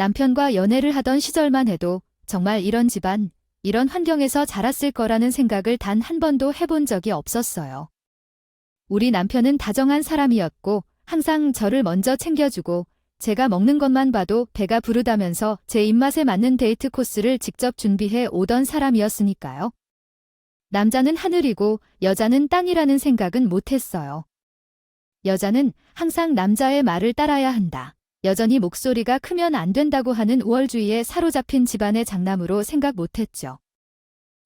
남편과 연애를 하던 시절만 해도 정말 이런 집안, 이런 환경에서 자랐을 거라는 생각을 단 한 번도 해본 적이 없었어요. 우리 남편은 다정한 사람이었고 항상 저를 먼저 챙겨주고 제가 먹는 것만 봐도 배가 부르다면서 제 입맛에 맞는 데이트 코스를 직접 준비해 오던 사람이었으니까요. 남자는 하늘이고 여자는 땅이라는 생각은 못했어요. 여자는 항상 남자의 말을 따라야 한다. 여전히 목소리가 크면 안 된다고 하는 우월주의에 사로잡힌 집안의 장남으로 생각 못했죠.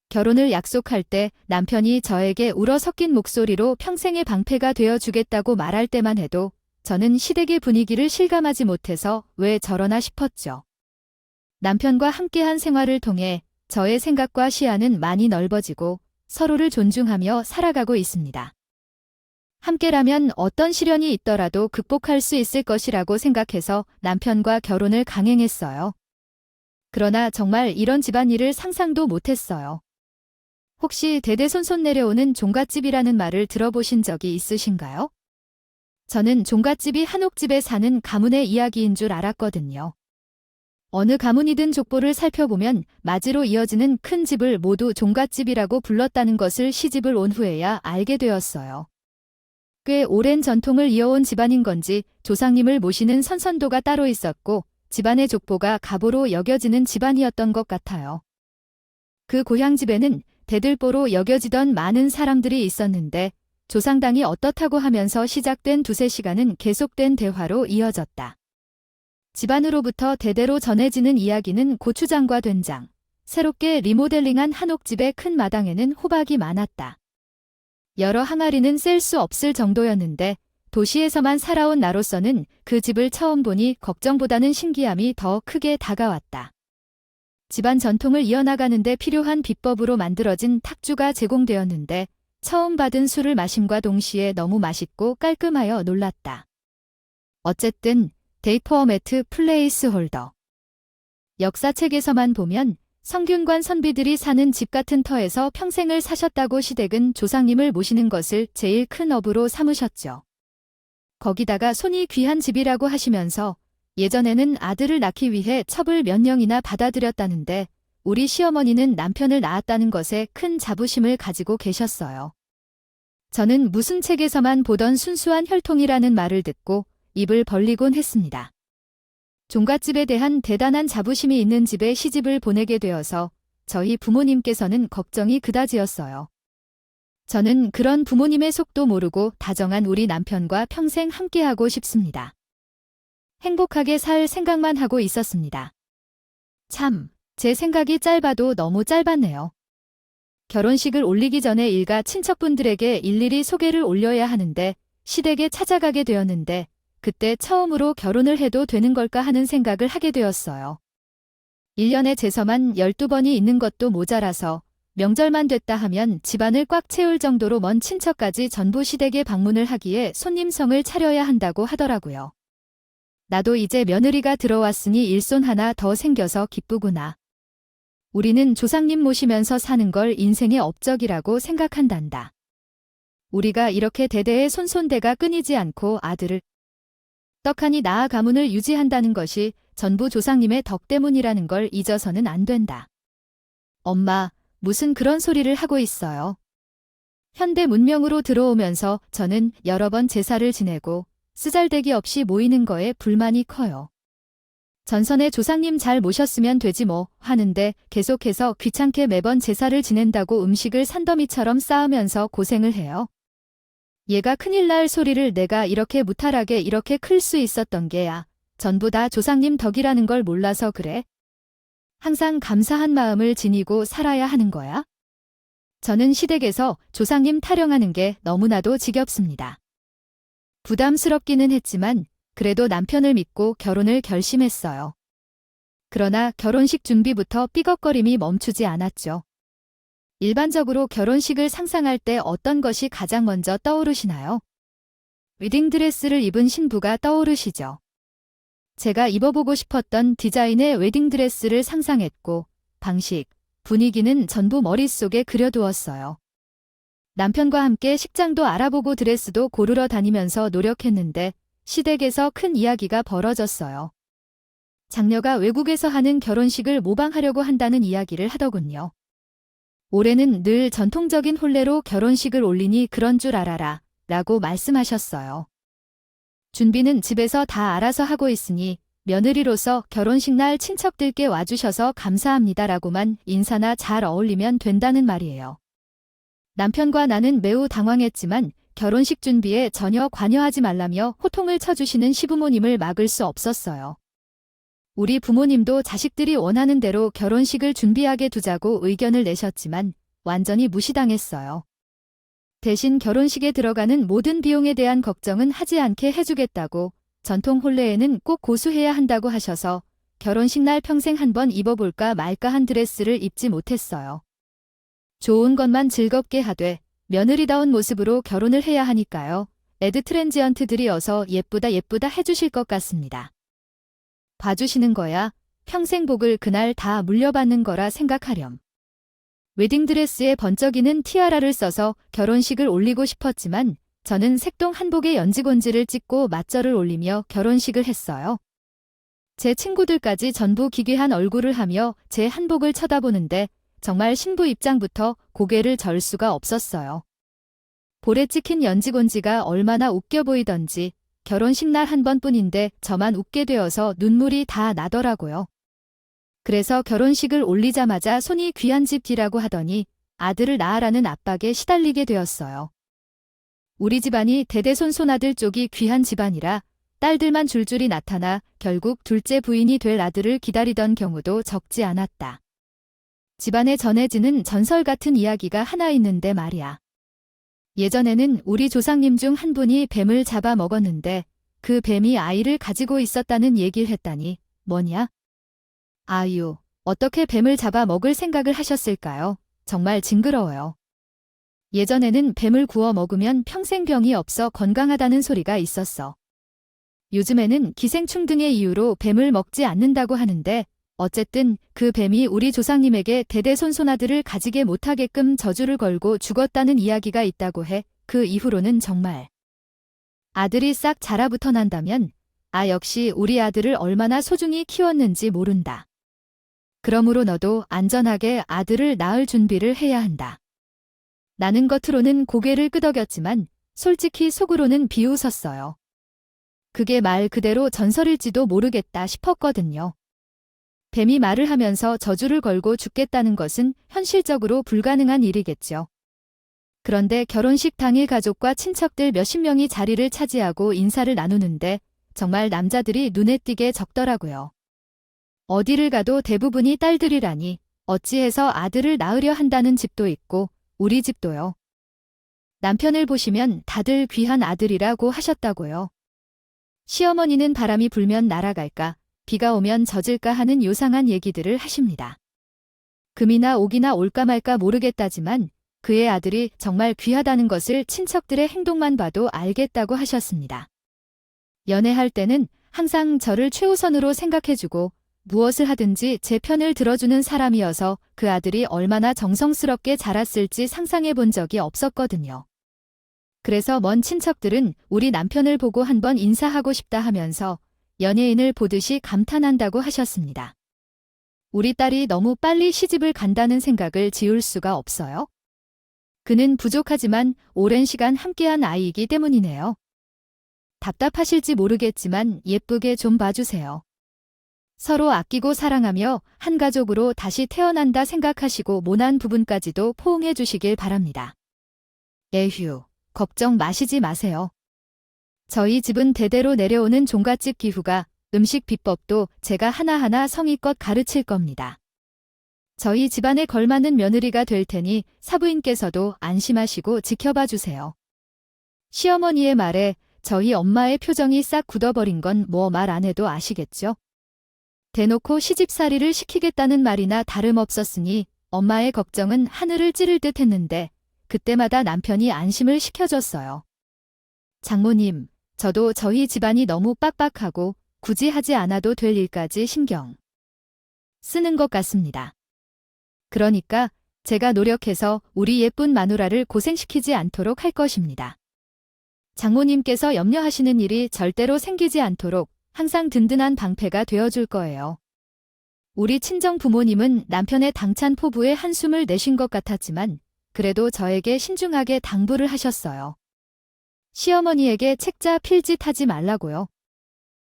결혼을 약속할 때 남편이 저에게 울어 섞인 목소리로 평생의 방패가 되어주겠다고 말할 때만 해도 저는 시댁의 분위기를 실감하지 못해서 왜 저러나 싶었죠. 남편과 함께한 생활을 통해 저의 생각과 시야는 많이 넓어지고 서로를 존중하며 살아가고 있습니다. 함께라면 어떤 시련이 있더라도 극복할 수 있을 것이라고 생각해서 남편과 결혼을 강행했어요. 그러나 정말 이런 집안일을 상상도 못했어요. 혹시 대대손손 내려오는 종갓집이라는 말을 들어보신 적이 있으신가요? 저는 종갓집이 한옥집에 사는 가문의 이야기인 줄 알았거든요. 어느 가문이든 족보를 살펴보면 마지로 이어지는 큰 집을 모두 종갓집이라고 불렀다는 것을 시집을 온 후에야 알게 되었어요. 꽤 오랜 전통을 이어온 집안인 건지 조상님을 모시는 선선도가 따로 있었고 집안의 족보가 가보로 여겨지는 집안이었던 것 같아요. 그 고향집에는 대들보로 여겨지던 많은 사람들이 있었는데 조상당이 어떻다고 하면서 시작된 두세 시간은 계속된 대화로 이어졌다. 집안으로부터 대대로 전해지는 이야기는 고추장과 된장, 새롭게 리모델링한 한옥집의 큰 마당에는 호박이 많았다. 여러 항아리는 셀 수 없을 정도였는데 도시에서만 살아온 나로서는 그 집을 처음 보니 걱정보다는 신기함이 더 크게 다가왔다. 집안 전통을 이어나가는 데 필요한 비법으로 만들어진 탁주가 제공되었는데 처음 받은 술을 마심과 동시에 너무 맛있고 깔끔하여 놀랐다. 어쨌든 데이트 포어매트 플레이스 홀더. 역사책에서만 보면 성균관 선비들이 사는 집 같은 터에서 평생을 사셨다고 시댁은 조상님을 모시는 것을 제일 큰 업으로 삼으셨죠. 거기다가 손이 귀한 집이라고 하시면서 예전에는 아들을 낳기 위해 첩을 몇 명이나 받아들였다는데 우리 시어머니는 남편을 낳았다는 것에 큰 자부심을 가지고 계셨어요. 저는 무슨 책에서만 보던 순수한 혈통이라는 말을 듣고 입을 벌리곤 했습니다. 종갓집에 대한 대단한 자부심이 있는 집에 시집을 보내게 되어서 저희 부모님께서는 걱정이 그다지였어요. 저는 그런 부모님의 속도 모르고 다정한 우리 남편과 평생 함께하고 싶습니다. 행복하게 살 생각만 하고 있었습니다. 참, 제 생각이 짧아도 너무 짧았네요. 결혼식을 올리기 전에 일가 친척분들에게 일일이 소개를 올려야 하는데 시댁에 찾아가게 되었는데 그때 처음으로 결혼을 해도 되는 걸까 하는 생각을 하게 되었어요. 1년에 제서만 12번이 있는 것도 모자라서 명절만 됐다 하면 집안을 꽉 채울 정도로 먼 친척까지 전부 시댁에 방문을 하기에 손님성을 차려야 한다고 하더라고요. 나도 이제 며느리가 들어왔으니 일손 하나 더 생겨서 기쁘구나. 우리는 조상님 모시면서 사는 걸 인생의 업적이라고 생각한단다. 우리가 이렇게 대대의 손손대가 끊이지 않고 아들을 떡하니 낳아 가문을 유지한다는 것이 전부 조상님의 덕 때문이라는 걸 잊어서는 안 된다. 엄마, 무슨 그런 소리를 하고 있어요. 현대 문명으로 들어오면서 저는 여러 번 제사를 지내고 쓰잘데기 없이 모이는 거에 불만이 커요. 전선의 조상님 잘 모셨으면 되지 뭐 하는데 계속해서 귀찮게 매번 제사를 지낸다고 음식을 산더미처럼 쌓으면서 고생을 해요. 얘가 큰일 날 소리를 내가 이렇게 무탈하게 이렇게 클 수 있었던 게야 전부 다 조상님 덕이라는 걸 몰라서 그래. 항상 감사한 마음을 지니고 살아야 하는 거야. 저는 시댁에서 조상님 타령하는 게 너무나도 지겹습니다. 부담스럽기는 했지만 그래도 남편을 믿고 결혼을 결심했어요. 그러나 결혼식 준비부터 삐걱거림이 멈추지 않았죠. 일반적으로 결혼식을 상상할 때 어떤 것이 가장 먼저 떠오르시나요? 웨딩드레스를 입은 신부가 떠오르시죠. 제가 입어보고 싶었던 디자인의 웨딩드레스를 상상했고 방식, 분위기는 전부 머릿속에 그려두었어요. 남편과 함께 식장도 알아보고 드레스도 고르러 다니면서 노력했는데 시댁에서 큰 이야기가 벌어졌어요. 장녀가 외국에서 하는 결혼식을 모방하려고 한다는 이야기를 하더군요. 올해는 늘 전통적인 혼례로 결혼식을 올리니 그런 줄 알아라 라고 말씀하셨어요. 준비는 집에서 다 알아서 하고 있으니 며느리로서 결혼식 날 친척들께 와주셔서 감사합니다 라고만 인사나 잘 어울리면 된다는 말이에요. 남편과 나는 매우 당황했지만 결혼식 준비에 전혀 관여하지 말라며 호통을 쳐주시는 시부모님을 막을 수 없었어요. 우리 부모님도 자식들이 원하는 대로 결혼식을 준비하게 두자고 의견을 내셨지만 완전히 무시당했어요. 대신 결혼식에 들어가는 모든 비용에 대한 걱정은 하지 않게 해주겠다고 전통 혼례에는 꼭 고수해야 한다고 하셔서 결혼식 날 평생 한번 입어볼까 말까 한 드레스를 입지 못했어요. 좋은 것만 즐겁게 하되 며느리다운 모습으로 결혼을 해야 하니까요. 애드 트랜지언트들이 어서 예쁘다 예쁘다 해주실 것 같습니다. 봐주시는 거야 평생 복을 그날 다 물려받는 거라 생각하렴. 웨딩드레스에 번쩍이는 티아라를 써서 결혼식을 올리고 싶었지만 저는 색동 한복에 연지곤지를 찍고 맞절을 올리며 결혼식을 했어요. 제 친구들까지 전부 기괴한 얼굴을 하며 제 한복을 쳐다보는데 정말 신부 입장부터 고개를 절 수가 없었어요. 볼에 찍힌 연지곤지가 얼마나 웃겨 보이던지 결혼식 날 한 번뿐인데 저만 웃게 되어서 눈물이 다 나더라고요. 그래서 결혼식을 올리자마자 손이 귀한 집 뒤라고 하더니 아들을 낳아라는 압박에 시달리게 되었어요. 우리 집안이 대대손손아들 쪽이 귀한 집안이라 딸들만 줄줄이 나타나 결국 둘째 부인이 될 아들을 기다리던 경우도 적지 않았다. 집안에 전해지는 전설 같은 이야기가 하나 있는데 말이야. 예전에는 우리 조상님 중 한 분이 뱀을 잡아 먹었는데 그 뱀이 아이를 가지고 있었다는 얘기를 했다니 뭐냐? 아유, 어떻게 뱀을 잡아 먹을 생각을 하셨을까요? 정말 징그러워요. 예전에는 뱀을 구워 먹으면 평생 병이 없어 건강하다는 소리가 있었어. 요즘에는 기생충 등의 이유로 뱀을 먹지 않는다고 하는데 어쨌든 그 뱀이 우리 조상님에게 대대손손아들을 가지게 못하게끔 저주를 걸고 죽었다는 이야기가 있다고 해. 그 이후로는 정말 아들이 싹 자라부터 난다면 역시 우리 아들을 얼마나 소중히 키웠는지 모른다. 그러므로 너도 안전하게 아들을 낳을 준비를 해야 한다. 나는 겉으로는 고개를 끄덕였지만 솔직히 속으로는 비웃었어요. 그게 말 그대로 전설일지도 모르겠다 싶었거든요. 뱀이 말을 하면서 저주를 걸고 죽겠다는 것은 현실적으로 불가능한 일이겠죠. 그런데 결혼식 당일 가족과 친척들 몇십 명이 자리를 차지하고 인사를 나누는데 정말 남자들이 눈에 띄게 적더라고요. 어디를 가도 대부분이 딸들이라니 어찌해서 아들을 낳으려 한다는 집도 있고 우리 집도요. 남편을 보시면 다들 귀한 아들이라고 하셨다고요. 시어머니는 바람이 불면 날아갈까 비가 오면 젖을까 하는 요상한 얘기들을 하십니다. 금이나 옥이나 올까 말까 모르겠다지만 그의 아들이 정말 귀하다는 것을 친척들의 행동만 봐도 알겠다고 하셨습니다. 연애할 때는 항상 저를 최우선으로 생각해주고 무엇을 하든지 제 편을 들어주는 사람이어서 그 아들이 얼마나 정성스럽게 자랐을지 상상해 본 적이 없었거든요. 그래서 먼 친척들은 우리 남편을 보고 한번 인사하고 싶다 하면서 연예인을 보듯이 감탄한다고 하셨습니다. 우리 딸이 너무 빨리 시집을 간다는 생각을 지울 수가 없어요. 그는 부족하지만 오랜 시간 함께한 아이이기 때문이네요. 답답하실지 모르겠지만 예쁘게 좀 봐주세요. 서로 아끼고 사랑하며 한 가족으로 다시 태어난다 생각하시고 모난 부분까지도 포옹해 주시길 바랍니다. 에휴, 걱정 마시지 마세요. 저희 집은 대대로 내려오는 종갓집 기후가 음식 비법도 제가 하나하나 성의껏 가르칠 겁니다. 저희 집안에 걸맞는 며느리가 될 테니 사부인께서도 안심하시고 지켜봐 주세요. 시어머니의 말에 저희 엄마의 표정이 싹 굳어버린 건 뭐 말 안 해도 아시겠죠? 대놓고 시집살이를 시키겠다는 말이나 다름없었으니 엄마의 걱정은 하늘을 찌를 듯 했는데 그때마다 남편이 안심을 시켜줬어요. 장모님, 저도 저희 집안이 너무 빡빡하고 굳이 하지 않아도 될 일까지 신경 쓰는 것 같습니다. 그러니까 제가 노력해서 우리 예쁜 마누라를 고생시키지 않도록 할 것입니다. 장모님께서 염려하시는 일이 절대로 생기지 않도록 항상 든든한 방패가 되어줄 거예요. 우리 친정 부모님은 남편의 당찬 포부에 한숨을 내쉰 것 같았지만 그래도 저에게 신중하게 당부를 하셨어요. 시어머니에게 책자 필짓 하지 말라고요.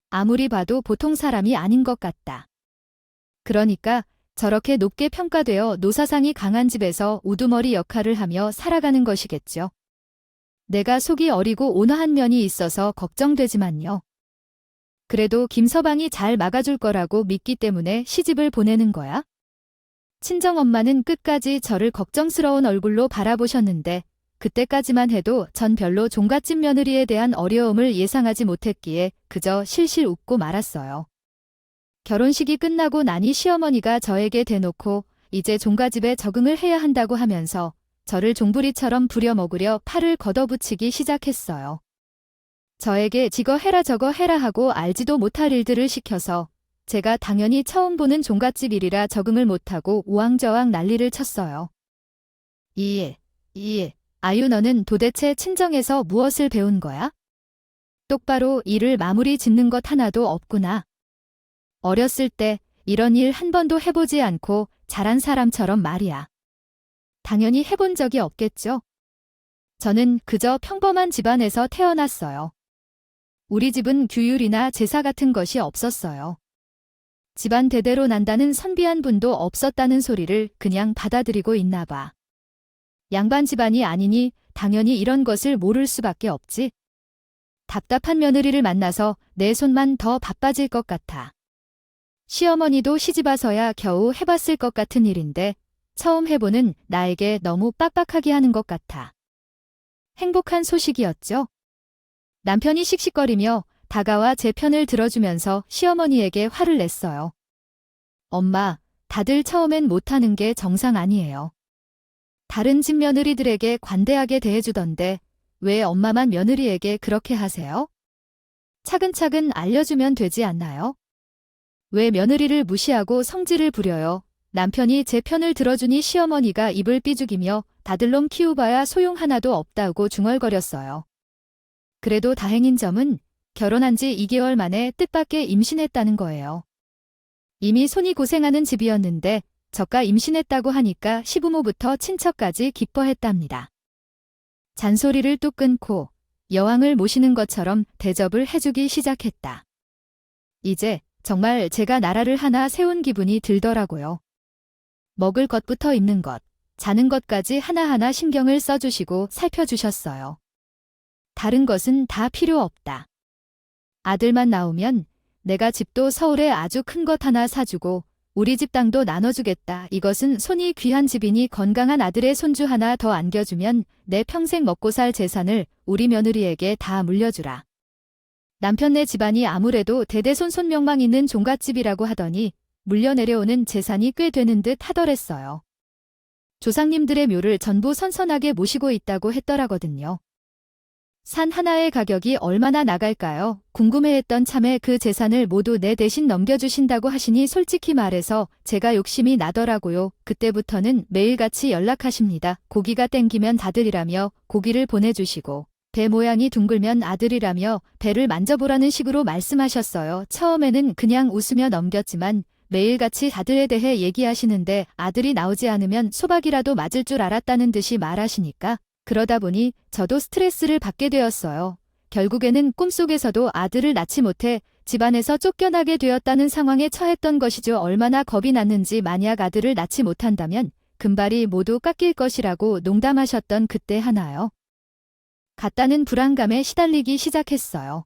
아무리 봐도 보통 사람이 아닌 것 같다. 그러니까 저렇게 높게 평가되어 노사상이 강한 집에서 우두머리 역할을 하며 살아가는 것이겠죠. 내가 속이 어리고 온화한 면이 있어서 걱정되지만요. 그래도 김서방이 잘 막아줄 거라고 믿기 때문에 시집을 보내는 거야. 친정엄마는 끝까지 저를 걱정스러운 얼굴로 바라보셨는데 그때까지만 해도 전 별로 종갓집 며느리에 대한 어려움을 예상하지 못했기에 그저 실실 웃고 말았어요. 결혼식이 끝나고 나니 시어머니가 저에게 대놓고 이제 종갓집에 적응을 해야 한다고 하면서 저를 종부리처럼 부려먹으려 팔을 걷어붙이기 시작했어요. 저에게 지거 해라 저거 해라 하고 알지도 못할 일들을 시켜서 제가 당연히 처음 보는 종갓집 일이라 적응을 못하고 우왕좌왕 난리를 쳤어요. 아유 너는 도대체 친정에서 무엇을 배운 거야? 똑바로 일을 마무리 짓는 것 하나도 없구나. 어렸을 때 이런 일 한 번도 해보지 않고 자란 사람처럼 말이야. 당연히 해본 적이 없겠죠. 저는 그저 평범한 집안에서 태어났어요. 우리 집은 규율이나 제사 같은 것이 없었어요. 집안 대대로 난다는 선비한 분도 없었다는 소리를 그냥 받아들이고 있나 봐. 양반 집안이 아니니 당연히 이런 것을 모를 수밖에 없지. 답답한 며느리를 만나서 내 손만 더 바빠질 것 같아. 시어머니도 시집와서야 겨우 해봤을 것 같은 일인데 처음 해보는 나에게 너무 빡빡하게 하는 것 같아. 행복한 소식이었죠. 남편이 씩씩거리며 다가와 제 편을 들어주면서 시어머니에게 화를 냈어요. 엄마, 다들 처음엔 못하는 게 정상 아니에요. 다른 집 며느리들에게 관대하게 대해주던데 왜 엄마만 며느리에게 그렇게 하세요? 차근차근 알려주면 되지 않나요? 왜 며느리를 무시하고 성질을 부려요? 남편이 제 편을 들어주니 시어머니가 입을 삐죽이며 다들놈 키워봐야 소용 하나도 없다고 중얼거렸어요. 그래도 다행인 점은 결혼한 지 2개월 만에 뜻밖의 임신했다는 거예요. 이미 손이 고생하는 집이었는데 저가 임신했다고 하니까 시부모부터 친척까지 기뻐했답니다. 잔소리를 뚝 끊고 여왕을 모시는 것처럼 대접을 해주기 시작했다. 이제 정말 제가 나라를 하나 세운 기분이 들더라고요. 먹을 것부터 입는 것, 자는 것까지 하나하나 신경을 써주시고 살펴주셨어요. 다른 것은 다 필요 없다. 아들만 나오면 내가 집도 서울에 아주 큰 것 하나 사주고 우리 집 땅도 나눠주겠다. 이것은 손이 귀한 집이니 건강한 아들의 손주 하나 더 안겨주면 내 평생 먹고 살 재산을 우리 며느리에게 다 물려주라. 남편네 집안이 아무래도 대대손손 명망 있는 종갓집이라고 하더니 물려 내려오는 재산이 꽤 되는 듯 하더랬어요. 조상님들의 묘를 전부 선선하게 모시고 있다고 했더라거든요. 산 하나의 가격이 얼마나 나갈까요? 궁금해했던 참에 그 재산을 모두 내 대신 넘겨주신다고 하시니 솔직히 말해서 제가 욕심이 나더라고요. 그때부터는 매일같이 연락하십니다. 고기가 땡기면 다들이라며 고기를 보내주시고 배 모양이 둥글면 아들이라며 배를 만져보라는 식으로 말씀하셨어요. 처음에는 그냥 웃으며 넘겼지만 매일같이 아들에 대해 얘기하시는데 아들이 나오지 않으면 소박이라도 맞을 줄 알았다는 듯이 말하시니까 그러다 보니 저도 스트레스를 받게 되었어요. 결국에는 꿈속에서도 아들을 낳지 못해 집안에서 쫓겨나게 되었다는 상황에 처했던 것이죠. 얼마나 겁이 났는지 만약 아들을 낳지 못한다면 금발이 모두 깎일 것이라고 농담하셨던 그때 하나요. 같다는 불안감에 시달리기 시작했어요.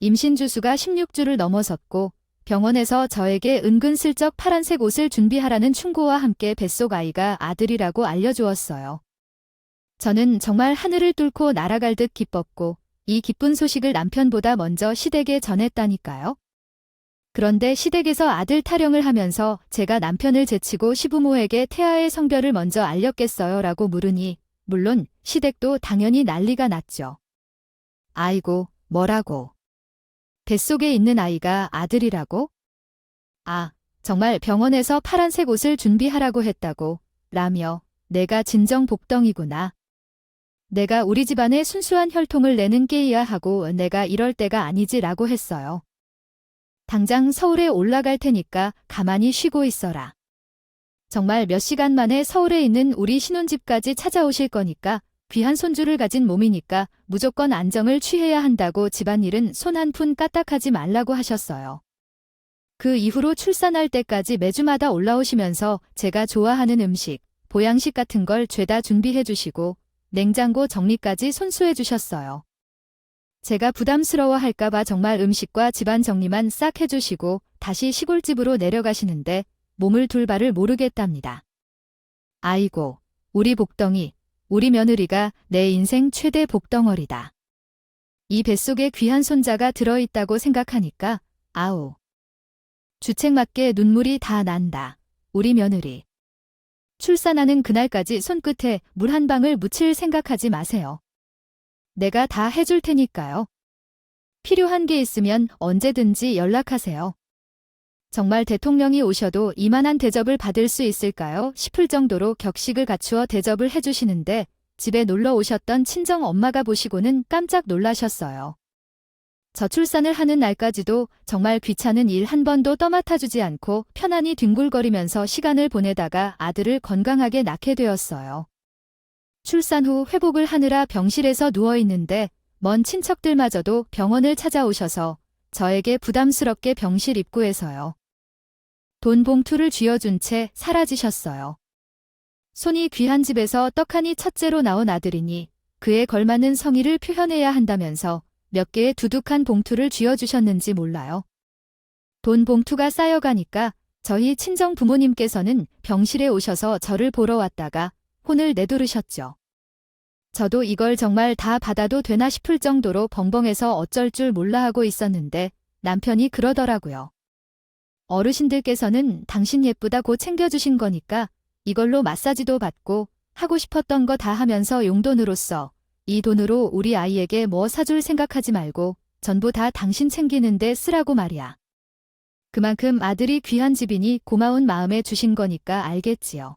임신 주수가 16주를 넘어섰고 병원에서 저에게 은근슬쩍 파란색 옷을 준비하라는 충고와 함께 뱃속 아이가 아들이라고 알려주었어요. 저는 정말 하늘을 뚫고 날아갈 듯 기뻤고 이 기쁜 소식을 남편보다 먼저 시댁에 전했다니까요. 그런데 시댁에서 아들 타령을 하면서 제가 남편을 제치고 시부모에게 태아의 성별을 먼저 알렸겠어요? 라고 물으니 물론 시댁도 당연히 난리가 났죠. 아이고, 뭐라고. 뱃속에 있는 아이가 아들이라고? 아, 정말 병원에서 파란색 옷을 준비하라고 했다고 라며 내가 진정 복덩이구나. 내가 우리 집안에 순수한 혈통을 내는 게이야 하고 내가 이럴 때가 아니지 라고 했어요. 당장 서울에 올라갈 테니까 가만히 쉬고 있어라. 정말 몇 시간 만에 서울에 있는 우리 신혼집까지 찾아오실 거니까 귀한 손주를 가진 몸이니까 무조건 안정을 취해야 한다고 집안일은 손 한 푼 까딱하지 말라고 하셨어요. 그 이후로 출산할 때까지 매주마다 올라오시면서 제가 좋아하는 음식, 보양식 같은 걸 죄다 준비해 주시고 냉장고 정리까지 손수해 주셨어요. 제가 부담스러워 할까봐 정말 음식과 집안 정리만 싹 해주시고 다시 시골집으로 내려가시는데 몸을 둘 바를 모르겠답니다. 아이고, 우리 복덩이, 우리 며느리가 내 인생 최대 복덩어리다. 이 뱃속에 귀한 손자가 들어있다고 생각하니까 아우. 주책맞게 눈물이 다 난다. 우리 며느리. 출산하는 그날까지 손끝에 물 한 방울 묻힐 생각하지 마세요. 내가 다 해줄 테니까요. 필요한 게 있으면 언제든지 연락하세요. 정말 대통령이 오셔도 이만한 대접을 받을 수 있을까요? 싶을 정도로 격식을 갖추어 대접을 해주시는데 집에 놀러 오셨던 친정 엄마가 보시고는 깜짝 놀라셨어요. 저출산을 하는 날까지도 정말 귀찮은 일 한 번도 떠맡아주지 않고 편안히 뒹굴거리면서 시간을 보내다가 아들을 건강하게 낳게 되었어요. 출산 후 회복을 하느라 병실에서 누워있는데 먼 친척들마저도 병원을 찾아오셔서 저에게 부담스럽게 병실 입구에서요. 돈 봉투를 쥐어준 채 사라지셨어요. 손이 귀한 집에서 떡하니 첫째로 나온 아들이니 그에 걸맞는 성의를 표현해야 한다면서 몇 개의 두둑한 봉투를 쥐어주셨는지 몰라요. 돈 봉투가 쌓여가니까 저희 친정 부모님께서는 병실에 오셔서 저를 보러 왔다가 혼을 내두르셨죠. 저도 이걸 정말 다 받아도 되나 싶을 정도로 벙벙해서 어쩔 줄 몰라 하고 있었는데 남편이 그러더라고요. 어르신들께서는 당신 예쁘다고 챙겨주신 거니까 이걸로 마사지도 받고 하고 싶었던 거 다 하면서 용돈으로써 이 돈으로 우리 아이에게 뭐 사줄 생각하지 말고 전부 다 당신 챙기는데 쓰라고 말이야. 그만큼 아들이 귀한 집이니 고마운 마음에 주신 거니까 알겠지요.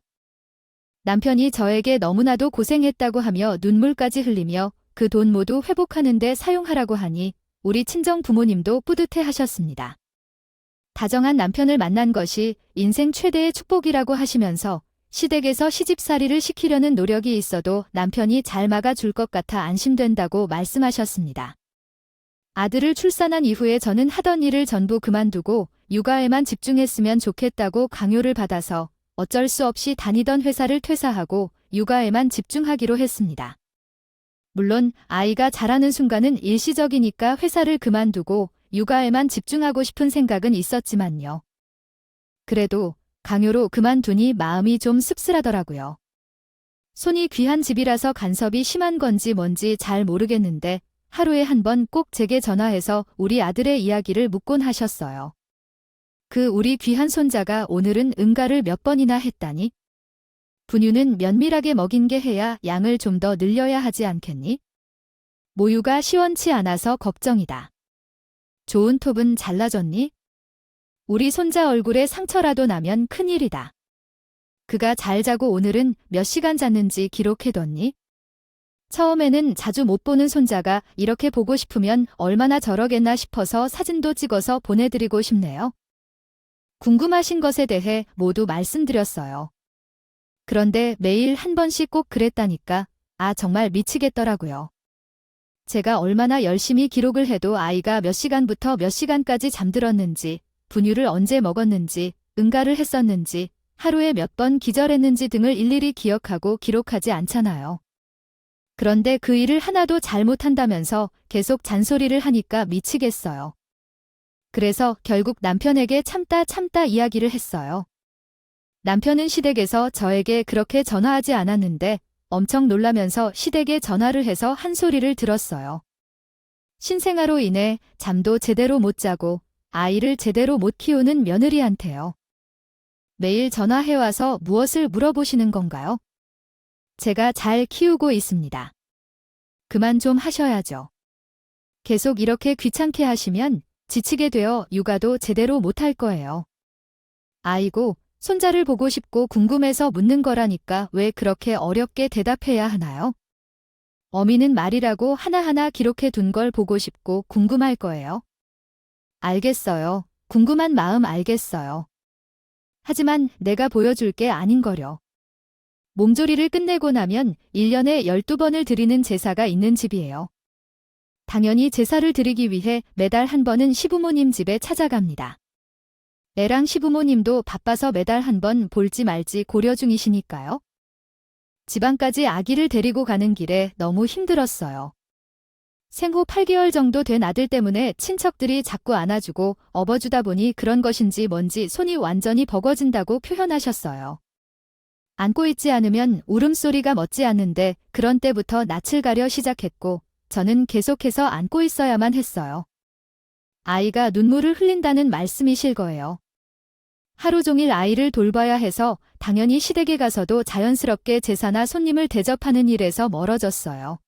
남편이 저에게 너무나도 고생했다고 하며 눈물까지 흘리며 그 돈 모두 회복하는 데 사용하라고 하니 우리 친정 부모님도 뿌듯해 하셨습니다. 다정한 남편을 만난 것이 인생 최대의 축복이라고 하시면서 시댁에서 시집살이를 시키려는 노력이 있어도 남편이 잘 막아줄 것 같아 안심된다고 말씀하셨습니다. 아들을 출산한 이후에 저는 하던 일을 전부 그만두고 육아에만 집중했으면 좋겠다고 강요를 받아서 어쩔 수 없이 다니던 회사를 퇴사하고 육아에만 집중하기로 했습니다. 물론 아이가 자라는 순간은 일시적이니까 회사를 그만두고 육아에만 집중하고 싶은 생각은 있었지만요. 그래도 강요로 그만두니 마음이 좀 씁쓸하더라고요. 손이 귀한 집이라서 간섭이 심한 건지 뭔지 잘 모르겠는데 하루에 한 번 꼭 제게 전화해서 우리 아들의 이야기를 묻곤 하셨어요. 그 우리 귀한 손자가 오늘은 응가를 몇 번이나 했다니? 분유는 면밀하게 먹인 게 해야 양을 좀 더 늘려야 하지 않겠니? 모유가 시원치 않아서 걱정이다. 좋은 톱은 잘라줬니? 우리 손자 얼굴에 상처라도 나면 큰일이다. 그가 잘 자고 오늘은 몇 시간 잤는지 기록해뒀니? 처음에는 자주 못 보는 손자가 이렇게 보고 싶으면 얼마나 저러겠나 싶어서 사진도 찍어서 보내드리고 싶네요. 궁금하신 것에 대해 모두 말씀드렸어요. 그런데 매일 한 번씩 꼭 그랬다니까 정말 미치겠더라고요. 제가 얼마나 열심히 기록을 해도 아이가 몇 시간부터 몇 시간까지 잠들었는지, 분유를 언제 먹었는지, 응가를 했었는지, 하루에 몇 번 기절했는지 등을 일일이 기억하고 기록하지 않잖아요. 그런데 그 일을 하나도 잘못한다면서 계속 잔소리를 하니까 미치겠어요. 그래서 결국 남편에게 참다 이야기를 했어요. 남편은 시댁에서 저에게 그렇게 전화하지 않았는데 엄청 놀라면서 시댁에 전화를 해서 한 소리를 들었어요. 신생아로 인해 잠도 제대로 못 자고 아이를 제대로 못 키우는 며느리한테요. 매일 전화해와서 무엇을 물어보시는 건가요? 제가 잘 키우고 있습니다. 그만 좀 하셔야죠. 계속 이렇게 귀찮게 하시면 지치게 되어 육아도 제대로 못할 거예요. 아이고, 손자를 보고 싶고 궁금해서 묻는 거라니까 왜 그렇게 어렵게 대답해야 하나요? 어미는 말이라고 하나하나 기록해 둔 걸 보고 싶고 궁금할 거예요. 알겠어요. 궁금한 마음 알겠어요. 하지만 내가 보여줄 게 아닌거려. 몸조리를 끝내고 나면 1년에 12번을 드리는 제사가 있는 집이에요. 당연히 제사를 드리기 위해 매달 한 번은 시부모님 집에 찾아갑니다. 애랑 시부모님도 바빠서 매달 한 번 볼지 말지 고려 중이시니까요. 지방까지 아기를 데리고 가는 길에 너무 힘들었어요. 생후 8개월 정도 된 아들 때문에 친척들이 자꾸 안아주고 업어주다 보니 그런 것인지 뭔지 손이 완전히 버거진다고 표현하셨어요. 안고 있지 않으면 울음소리가 멎지 않는데 그런 때부터 낯을 가려 시작했고 저는 계속해서 안고 있어야만 했어요. 아이가 눈물을 흘린다는 말씀이실 거예요. 하루 종일 아이를 돌봐야 해서 당연히 시댁에 가서도 자연스럽게 제사나 손님을 대접하는 일에서 멀어졌어요.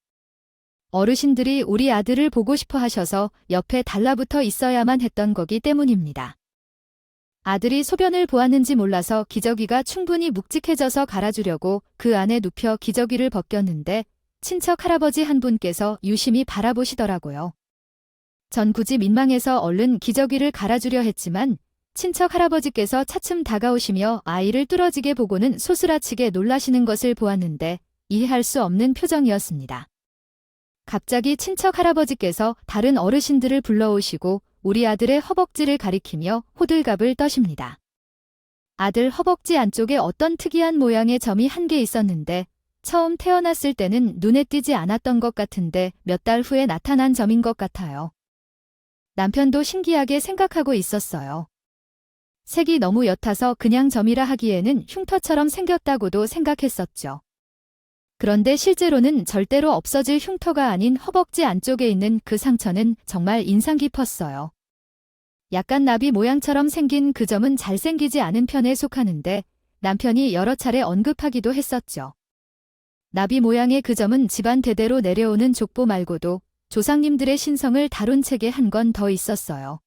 어르신들이 우리 아들을 보고 싶어 하셔서 옆에 달라붙어 있어야만 했던 거기 때문입니다. 아들이 소변을 보았는지 몰라서 기저귀가 충분히 묵직해져서 갈아주려고 그 안에 눕혀 기저귀를 벗겼는데 친척 할아버지 한 분께서 유심히 바라보시더라고요. 전 굳이 민망해서 얼른 기저귀를 갈아주려 했지만 친척 할아버지께서 차츰 다가오시며 아이를 뚫어지게 보고는 소스라치게 놀라시는 것을 보았는데 이해할 수 없는 표정이었습니다. 갑자기 친척 할아버지께서 다른 어르신들을 불러오시고 우리 아들의 허벅지를 가리키며 호들갑을 떠십니다. 아들 허벅지 안쪽에 어떤 특이한 모양의 점이 한 개 있었는데 처음 태어났을 때는 눈에 띄지 않았던 것 같은데 몇 달 후에 나타난 점인 것 같아요. 남편도 신기하게 생각하고 있었어요. 색이 너무 옅어서 그냥 점이라 하기에는 흉터처럼 생겼다고도 생각했었죠. 그런데 실제로는 절대로 없어질 흉터가 아닌 허벅지 안쪽에 있는 그 상처는 정말 인상 깊었어요. 약간 나비 모양처럼 생긴 그 점은 잘생기지 않은 편에 속하는데 남편이 여러 차례 언급하기도 했었죠. 나비 모양의 그 점은 집안 대대로 내려오는 족보 말고도 조상님들의 신성을 다룬 책에 한 권 더 있었어요.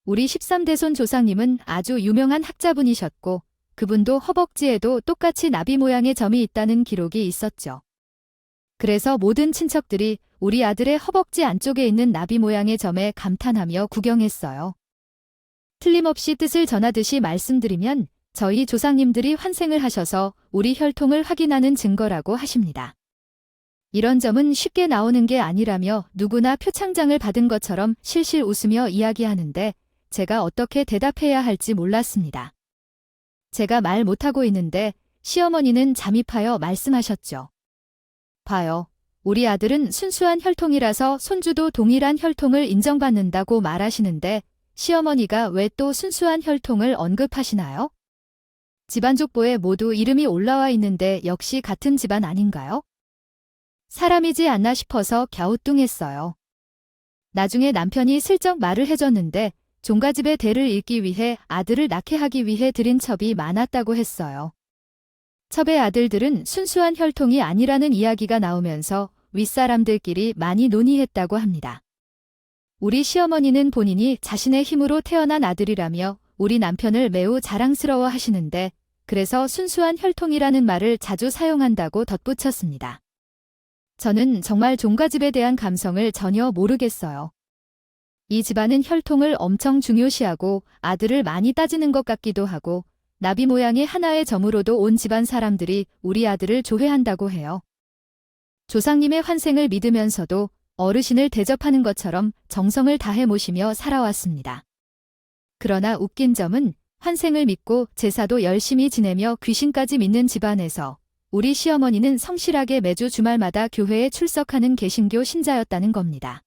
우리 13대손 조상님은 아주 유명한 학자분이셨고 그분도 허벅지에도 똑같이 나비 모양의 점이 있다는 기록이 있었죠. 그래서 모든 친척들이 우리 아들의 허벅지 안쪽에 있는 나비 모양의 점에 감탄하며 구경했어요. 틀림없이 뜻을 전하듯이 말씀드리면 저희 조상님들이 환생을 하셔서 우리 혈통을 확인하는 증거라고 하십니다. 이런 점은 쉽게 나오는 게 아니라며 누구나 표창장을 받은 것처럼 실실 웃으며 이야기하는데 제가 어떻게 대답해야 할지 몰랐습니다. 제가 말 못하고 있는데 시어머니는 잠입하여 말씀하셨죠. 봐요. 우리 아들은 순수한 혈통이라서 손주도 동일한 혈통을 인정받는다고 말하시는데 시어머니가 왜 또 순수한 혈통을 언급하시나요? 집안족보에 모두 이름이 올라와 있는데 역시 같은 집안 아닌가요? 사람이지 않나 싶어서 갸우뚱했어요. 나중에 남편이 슬쩍 말을 해줬는데 종가집의 대를 잇기 위해 아들을 낳게 하기 위해 들인 첩이 많았다고 했어요. 첩의 아들들은 순수한 혈통이 아니라는 이야기가 나오면서 윗사람들끼리 많이 논의했다고 합니다. 우리 시어머니는 본인이 자신의 힘으로 태어난 아들이라며 우리 남편을 매우 자랑스러워 하시는데 그래서 순수한 혈통이라는 말을 자주 사용한다고 덧붙였습니다. 저는 정말 종가집에 대한 감성을 전혀 모르겠어요. 이 집안은 혈통을 엄청 중요시하고 아들을 많이 따지는 것 같기도 하고 나비 모양의 하나의 점으로도 온 집안 사람들이 우리 아들을 조회한다고 해요. 조상님의 환생을 믿으면서도 어르신을 대접하는 것처럼 정성을 다해 모시며 살아왔습니다. 그러나 웃긴 점은 환생을 믿고 제사도 열심히 지내며 귀신까지 믿는 집안에서 우리 시어머니는 성실하게 매주 주말마다 교회에 출석하는 개신교 신자였다는 겁니다.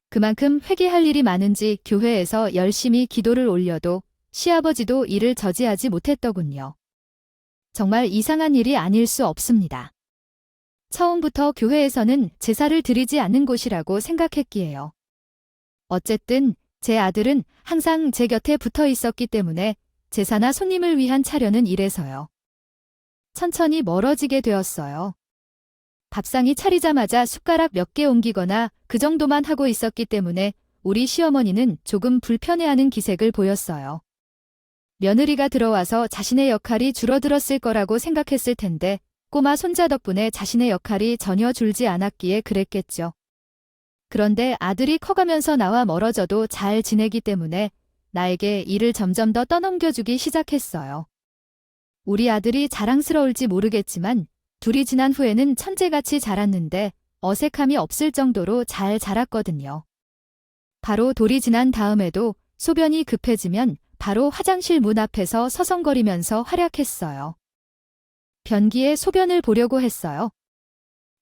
그만큼 회개할 일이 많은지 교회에서 열심히 기도를 올려도 시아버지도 이를 저지하지 못했더군요. 정말 이상한 일이 아닐 수 없습니다. 처음부터 교회에서는 제사를 드리지 않는 곳이라고 생각했기에요. 어쨌든 제 아들은 항상 제 곁에 붙어 있었기 때문에 제사나 손님을 위한 차려는 이래서요. 천천히 멀어지게 되었어요. 밥상이 차리자마자 숟가락 몇 개 옮기거나 그 정도만 하고 있었기 때문에 우리 시어머니는 조금 불편해하는 기색을 보였어요. 며느리가 들어와서 자신의 역할이 줄어들었을 거라고 생각했을 텐데 꼬마 손자 덕분에 자신의 역할이 전혀 줄지 않았기에 그랬겠죠. 그런데 아들이 커가면서 나와 멀어져도 잘 지내기 때문에 나에게 일을 점점 더 떠넘겨주기 시작했어요. 우리 아들이 자랑스러울지 모르겠지만 둘이 지난 후에는 천재같이 자랐는데 어색함이 없을 정도로 잘 자랐거든요. 바로 돌이 지난 다음에도 소변이 급해지면 바로 화장실 문 앞에서 서성거리면서 활약했어요. 변기에 소변을 보려고 했어요.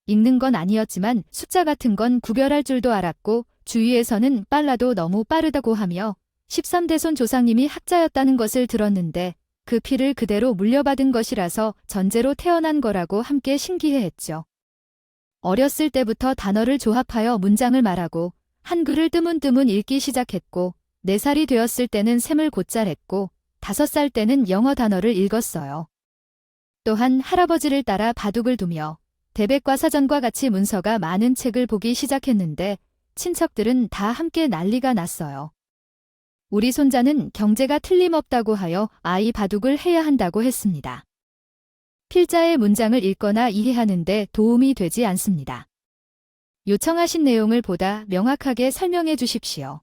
읽는 건 아니었지만 숫자 같은 건 구별할 줄도 알았고 주위에서는 빨라도 너무 빠르다고 하며 13대손 조상님이 학자였다는 것을 들었는데 그 피를 그대로 물려받은 것이라서 전제로 태어난 거라고 함께 신기해했죠. 어렸을 때부터 단어를 조합하여 문장을 말하고 한글을 뜨문뜨문 읽기 시작했고 4살이 되었을 때는 셈을 곧잘 했고 5살 때는 영어 단어를 읽었어요. 또한 할아버지를 따라 바둑을 두며 대백과 사전과 같이 문서가 많은 책을 보기 시작했는데 친척들은 다 함께 난리가 났어요. 우리 손자는 경제가 틀림없다고 하여 아이 바둑을 해야 한다고 했습니다. 필자의 문장을 읽거나 이해하는데 도움이 되지 않습니다. 요청하신 내용을 보다 명확하게 설명해 주십시오.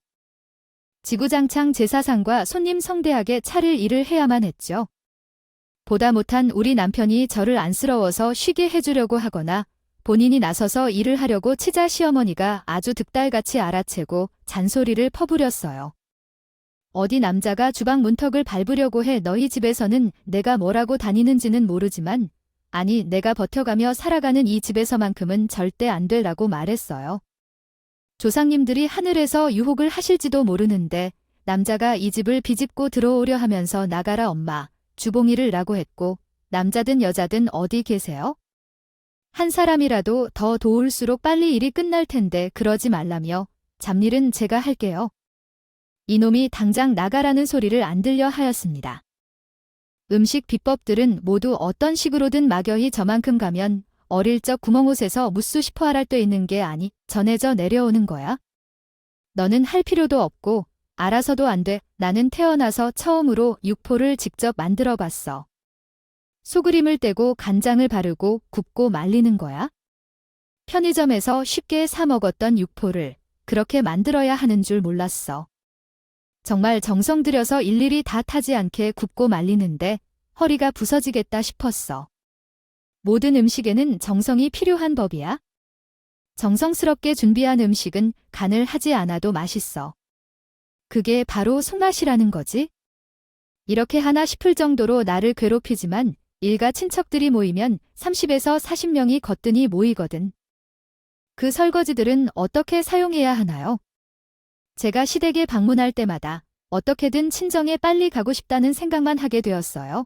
지구장창 제사상과 손님 성대하게 차릴 일을 해야만 했죠. 보다 못한 우리 남편이 저를 안쓰러워서 쉬게 해주려고 하거나 본인이 나서서 일을 하려고 치자 시어머니가 아주 득달같이 알아채고 잔소리를 퍼부렸어요. 어디 남자가 주방 문턱을 밟으려고 해 너희 집에서는 내가 뭐라고 다니는지는 모르지만 아니 내가 버텨가며 살아가는 이 집에서만큼은 절대 안 되라고 말했어요. 조상님들이 하늘에서 유혹을 하실지도 모르는데 남자가 이 집을 비집고 들어오려 하면서 나가라 엄마, 주봉이를 라고 했고 남자든 여자든 어디 계세요? 한 사람이라도 더 도울수록 빨리 일이 끝날 텐데 그러지 말라며 잡일은 제가 할게요. 이놈이 당장 나가라는 소리를 안 들려 하였습니다. 음식 비법들은 모두 어떤 식으로든 막연히 저만큼 가면 어릴 적 구멍옷에서 무수 싶어 할할 때 있는 게 아니 전해져 내려오는 거야. 너는 할 필요도 없고 알아서도 안 돼. 나는 태어나서 처음으로 육포를 직접 만들어 봤어. 소그림을 떼고 간장을 바르고 굽고 말리는 거야. 편의점에서 쉽게 사 먹었던 육포를 그렇게 만들어야 하는 줄 몰랐어. 정말 정성 들여서 일일이 다 타지 않게 굽고 말리는데 허리가 부서지겠다 싶었어. 모든 음식에는 정성이 필요한 법이야. 정성스럽게 준비한 음식은 간을 하지 않아도 맛있어. 그게 바로 손맛이라는 거지. 이렇게 하나 싶을 정도로 나를 괴롭히지만 일가 친척들이 모이면 30에서 40명이 거뜬히 모이거든. 그 설거지들은 어떻게 사용해야 하나요? 제가 시댁에 방문할 때마다 어떻게든 친정에 빨리 가고 싶다는 생각만 하게 되었어요.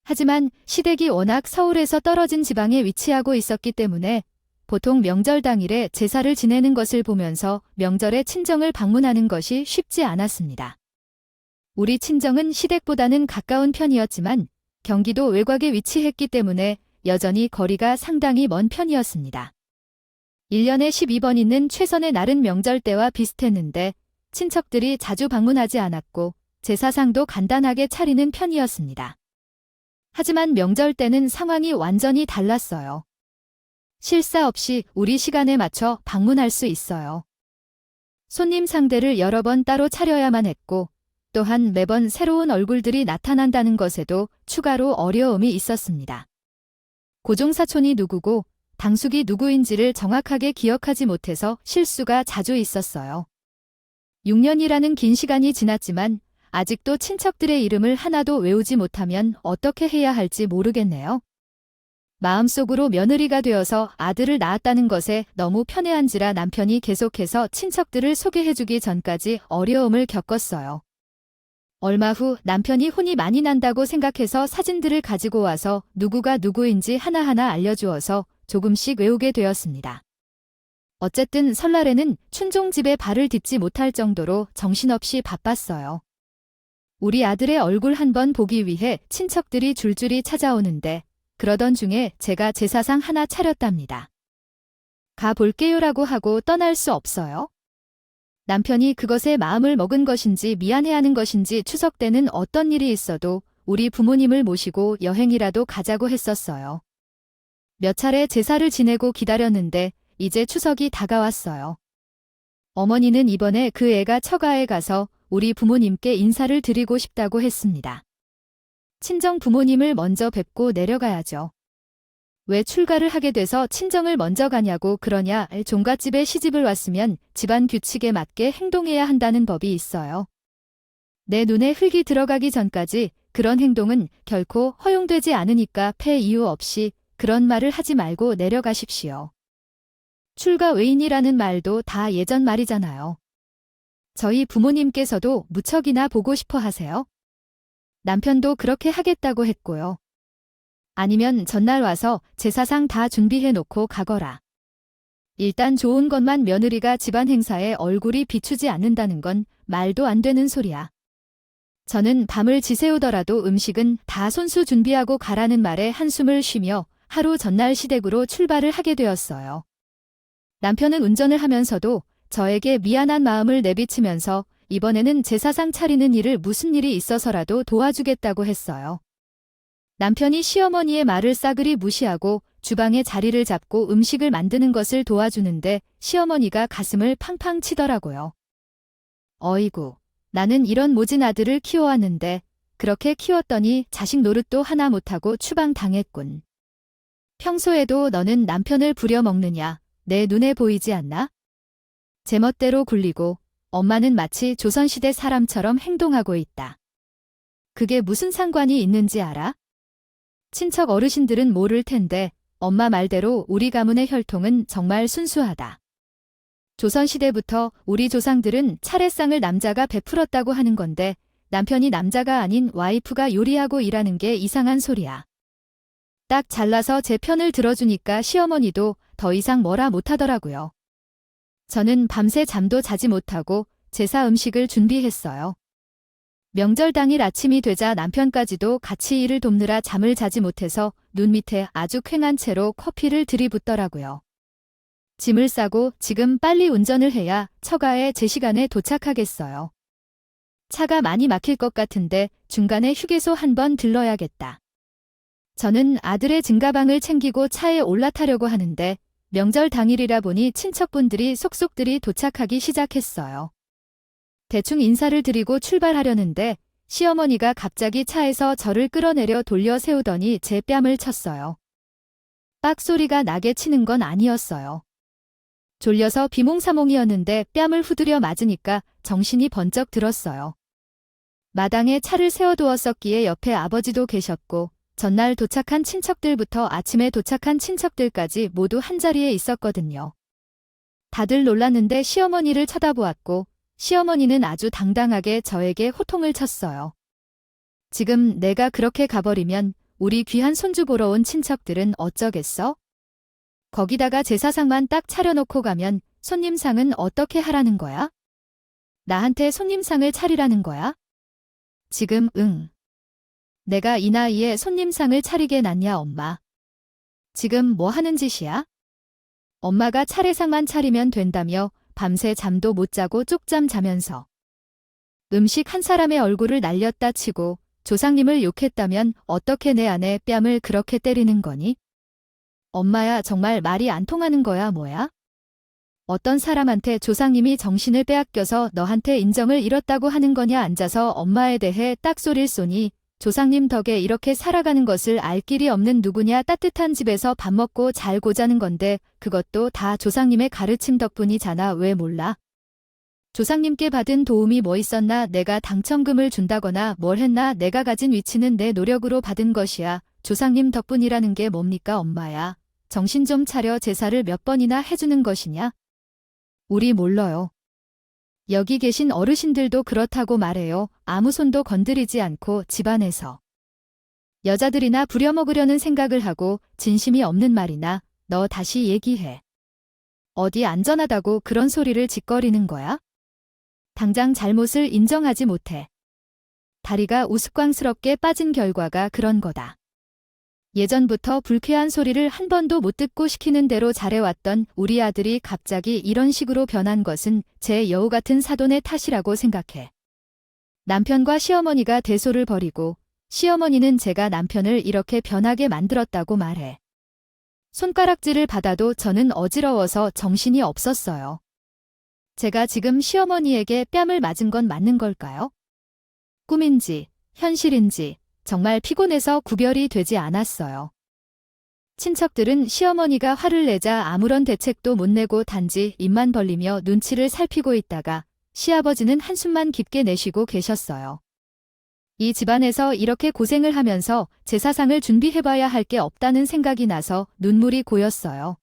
하지만 시댁이 워낙 서울에서 떨어진 지방에 위치하고 있었기 때문에 보통 명절 당일에 제사를 지내는 것을 보면서 명절에 친정을 방문하는 것이 쉽지 않았습니다. 우리 친정은 시댁보다는 가까운 편이었지만 경기도 외곽에 위치했기 때문에 여전히 거리가 상당히 먼 편이었습니다. 1년에 12번 있는 최선의 날은 명절 때와 비슷했는데 친척들이 자주 방문하지 않았고 제사상도 간단하게 차리는 편이었습니다. 하지만 명절 때는 상황이 완전히 달랐어요. 실사 없이 우리 시간에 맞춰 방문할 수 있어요. 손님 상대를 여러 번 따로 차려야만 했고 또한 매번 새로운 얼굴들이 나타난다는 것에도 추가로 어려움이 있었습니다. 고종사촌이 누구고 당숙이 누구인지를 정확하게 기억하지 못해서 실수가 자주 있었어요. 6년이라는 긴 시간이 지났지만 아직도 친척들의 이름을 하나도 외우지 못하면 어떻게 해야 할지 모르겠네요. 마음속으로 며느리가 되어서 아들을 낳았다는 것에 너무 편애한지라 남편이 계속해서 친척들을 소개해주기 전까지 어려움을 겪었어요. 얼마 후 남편이 혼이 많이 난다고 생각해서 사진들을 가지고 와서 누구가 누구인지 하나하나 알려주어서 조금씩 외우게 되었습니다. 어쨌든 설날에는 춘종 집에 발을 딛지 못할 정도로 정신없이 바빴어요. 우리 아들의 얼굴 한번 보기 위해 친척들이 줄줄이 찾아오는데 그러던 중에 제가 제사상 하나 차렸답니다. 가 볼게요라고 하고 떠날 수 없어요. 남편이 그것에 마음을 먹은 것인지 미안해하는 것인지 추석 때는 어떤 일이 있어도 우리 부모님을 모시고 여행이라도 가자고 했었어요. 몇 차례 제사를 지내고 기다렸는데 이제 추석이 다가왔어요. 어머니는 이번에 그 애가 처가에 가서 우리 부모님께 인사를 드리고 싶다고 했습니다. 친정 부모님을 먼저 뵙고 내려가야죠. 왜 출가를 하게 돼서 친정을 먼저 가냐고 그러냐. 종갓집에 시집을 왔으면 집안 규칙에 맞게 행동해야 한다는 법이 있어요. 내 눈에 흙이 들어가기 전까지 그런 행동은 결코 허용되지 않으니까 폐 이유 없이 그런 말을 하지 말고 내려가십시오. 출가 외인이라는 말도 다 예전 말이잖아요. 저희 부모님께서도 무척이나 보고 싶어 하세요. 남편도 그렇게 하겠다고 했고요. 아니면 전날 와서 제사상 다 준비해 놓고 가거라. 일단 좋은 것만 며느리가 집안 행사에 얼굴이 비추지 않는다는 건 말도 안 되는 소리야. 저는 밤을 지새우더라도 음식은 다 손수 준비하고 가라는 말에 한숨을 쉬며 하루 전날 시댁으로 출발을 하게 되었어요. 남편은 운전을 하면서도 저에게 미안한 마음을 내비치면서 이번에는 제사상 차리는 일을 무슨 일이 있어서라도 도와주겠다고 했어요. 남편이 시어머니의 말을 싸그리 무시하고 주방에 자리를 잡고 음식을 만드는 것을 도와주는데 시어머니가 가슴을 팡팡 치더라고요. 어이구, 나는 이런 모진 아들을 키워왔는데 그렇게 키웠더니 자식 노릇도 하나 못하고 추방당했군. 평소에도 너는 남편을 부려먹느냐, 내 눈에 보이지 않나? 제멋대로 굴리고 엄마는 마치 조선시대 사람처럼 행동하고 있다. 그게 무슨 상관이 있는지 알아? 친척 어르신들은 모를 텐데 엄마 말대로 우리 가문의 혈통은 정말 순수하다. 조선시대부터 우리 조상들은 차례상을 남자가 베풀었다고 하는 건데 남편이 남자가 아닌 와이프가 요리하고 일하는 게 이상한 소리야. 딱 잘라서 제 편을 들어주니까 시어머니도 더 이상 뭐라 못하더라고요. 저는 밤새 잠도 자지 못하고 제사 음식을 준비했어요. 명절 당일 아침이 되자 남편까지도 같이 일을 돕느라 잠을 자지 못해서 눈 밑에 아주 퀭한 채로 커피를 들이붓더라고요. 짐을 싸고 지금 빨리 운전을 해야 처가에 제 시간에 도착하겠어요. 차가 많이 막힐 것 같은데 중간에 휴게소 한번 들러야겠다. 저는 아들의 증가방을 챙기고 차에 올라타려고 하는데 명절 당일이라 보니 친척분들이 속속들이 도착하기 시작했어요. 대충 인사를 드리고 출발하려는데 시어머니가 갑자기 차에서 저를 끌어내려 돌려 세우더니 제 뺨을 쳤어요. 빡 소리가 나게 치는 건 아니었어요. 졸려서 비몽사몽이었는데 뺨을 후드려 맞으니까 정신이 번쩍 들었어요. 마당에 차를 세워두었었기에 옆에 아버지도 계셨고 전날 도착한 친척들부터 아침에 도착한 친척들까지 모두 한자리에 있었거든요. 다들 놀랐는데 시어머니를 쳐다보았고 시어머니는 아주 당당하게 저에게 호통을 쳤어요. 지금 내가 그렇게 가버리면 우리 귀한 손주 보러 온 친척들은 어쩌겠어? 거기다가 제사상만 딱 차려놓고 가면 손님상은 어떻게 하라는 거야? 나한테 손님상을 차리라는 거야? 지금 응. 내가 이 나이에 손님상을 차리게 놨냐 엄마. 지금 뭐 하는 짓이야? 엄마가 차례상만 차리면 된다며 밤새 잠도 못 자고 쪽잠 자면서 음식 한 사람의 얼굴을 날렸다 치고 조상님을 욕했다면 어떻게 내 아내 뺨을 그렇게 때리는 거니? 엄마야 정말 말이 안 통하는 거야 뭐야? 어떤 사람한테 조상님이 정신을 빼앗겨서 너한테 인정을 잃었다고 하는 거냐 앉아서 엄마에 대해 딱소리를 쏘니 조상님 덕에 이렇게 살아가는 것을 알 길이 없는 누구냐 따뜻한 집에서 밥 먹고 잘 고자는 건데 그것도 다 조상님의 가르침 덕분이잖아 왜 몰라? 조상님께 받은 도움이 뭐 있었나 내가 당첨금을 준다거나 뭘 했나 내가 가진 위치는 내 노력으로 받은 것이야. 조상님 덕분이라는 게 뭡니까 엄마야. 정신 좀 차려 제사를 몇 번이나 해주는 것이냐? 우리 몰라요. 여기 계신 어르신들도 그렇다고 말해요. 아무 손도 건드리지 않고 집안에서. 여자들이나 부려먹으려는 생각을 하고 진심이 없는 말이나 너 다시 얘기해. 어디 안전하다고 그런 소리를 짓거리는 거야? 당장 잘못을 인정하지 못해. 다리가 우스꽝스럽게 빠진 결과가 그런 거다. 예전부터 불쾌한 소리를 한 번도 못 듣고 시키는 대로 잘해왔던 우리 아들이 갑자기 이런 식으로 변한 것은 제 여우 같은 사돈의 탓이라고 생각해. 남편과 시어머니가 대소를 벌이고 시어머니는 제가 남편을 이렇게 변하게 만들었다고 말해. 손가락질을 받아도 저는 어지러워서 정신이 없었어요. 제가 지금 시어머니에게 뺨을 맞은 건 맞는 걸까요? 꿈인지, 현실인지, 정말 피곤해서 구별이 되지 않았어요. 친척들은 시어머니가 화를 내자 아무런 대책도 못 내고 단지 입만 벌리며 눈치를 살피고 있다가 시아버지는 한숨만 깊게 내쉬고 계셨어요. 이 집안에서 이렇게 고생을 하면서 제사상을 준비해봐야 할 게 없다는 생각이 나서 눈물이 고였어요.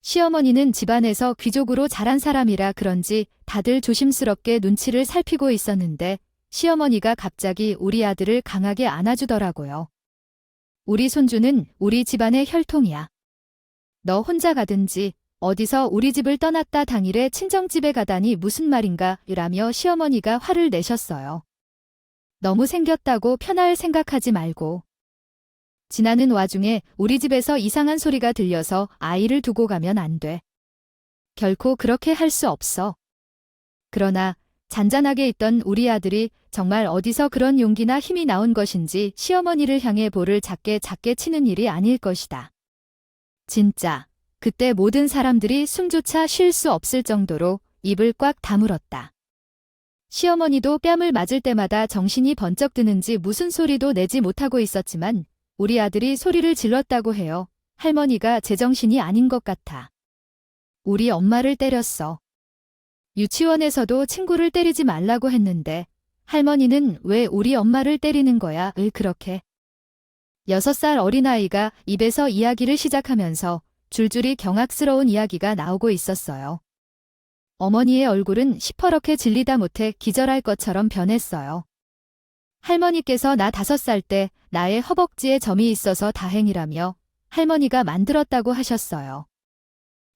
시어머니는 집안에서 귀족으로 자란 사람이라 그런지 다들 조심스럽게 눈치를 살피고 있었는데 시어머니가 갑자기 우리 아들을 강하게 안아주더라고요. 우리 손주는 우리 집안의 혈통이야. 너 혼자 가든지 어디서 우리 집을 떠났다 당일에 친정집에 가다니 무슨 말인가 라며 시어머니가 화를 내셨어요. 너무 생겼다고 편할 생각하지 말고. 지나는 와중에 우리 집에서 이상한 소리가 들려서 아이를 두고 가면 안 돼. 결코 그렇게 할 수 없어. 그러나 잔잔하게 있던 우리 아들이 정말 어디서 그런 용기나 힘이 나온 것인지 시어머니를 향해 볼을 작게 치는 일이 아닐 것이다. 진짜 그때 모든 사람들이 숨조차 쉴 수 없을 정도로 입을 꽉 다물었다. 시어머니도 뺨을 맞을 때마다 정신이 번쩍 드는지 무슨 소리도 내지 못하고 있었지만 우리 아들이 소리를 질렀다고 해요. 할머니가 제정신이 아닌 것 같아. 우리 엄마를 때렸어. 유치원에서도 친구를 때리지 말라고 했는데 할머니는 왜 우리 엄마를 때리는 거야? 그렇게. 6살 어린아이가 입에서 이야기를 시작하면서 줄줄이 경악스러운 이야기가 나오고 있었어요. 어머니의 얼굴은 시퍼렇게 질리다 못해 기절할 것처럼 변했어요. 할머니께서 나 5살 때 나의 허벅지에 점이 있어서 다행이라며 할머니가 만들었다고 하셨어요.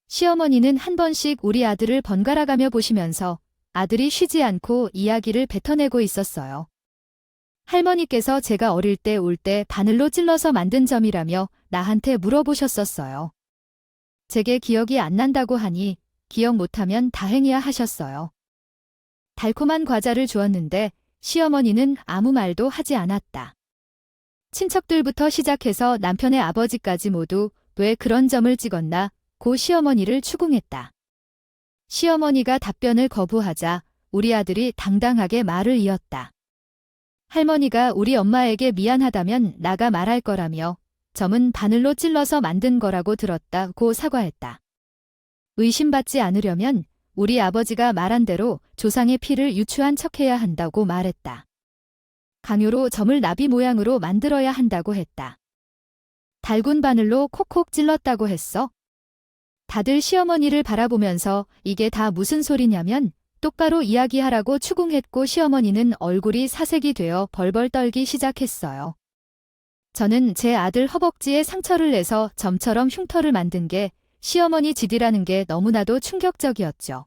시어머니는 한 번씩 우리 아들을 번갈아가며 보시면서 아들이 쉬지 않고 이야기를 뱉어내고 있었어요. 할머니께서 제가 어릴 때 울 때 바늘로 찔러서 만든 점이라며 나한테 물어보셨었어요. 제게 기억이 안 난다고 하니 기억 못하면 다행이야 하셨어요. 달콤한 과자를 주었는데 시어머니는 아무 말도 하지 않았다. 친척들부터 시작해서 남편의 아버지까지 모두 왜 그런 점을 찍었나 고 시어머니를 추궁했다. 시어머니가 답변을 거부하자 우리 아들이 당당하게 말을 이었다. 할머니가 우리 엄마에게 미안하다면 나가 말할 거라며 점은 바늘로 찔러서 만든 거라고 들었다고 사과했다. 의심받지 않으려면 우리 아버지가 말한 대로 조상의 피를 유추한 척해야 한다고 말했다. 강요로 점을 나비 모양으로 만들어야 한다고 했다. 달군 바늘로 콕콕 찔렀다고 했어? 다들 시어머니를 바라보면서 이게 다 무슨 소리냐면 똑바로 이야기하라고 추궁했고 시어머니는 얼굴이 사색이 되어 벌벌 떨기 시작했어요. 저는 제 아들 허벅지에 상처를 내서 점처럼 흉터를 만든 게 시어머니 짓이라는 게 너무나도 충격적이었죠.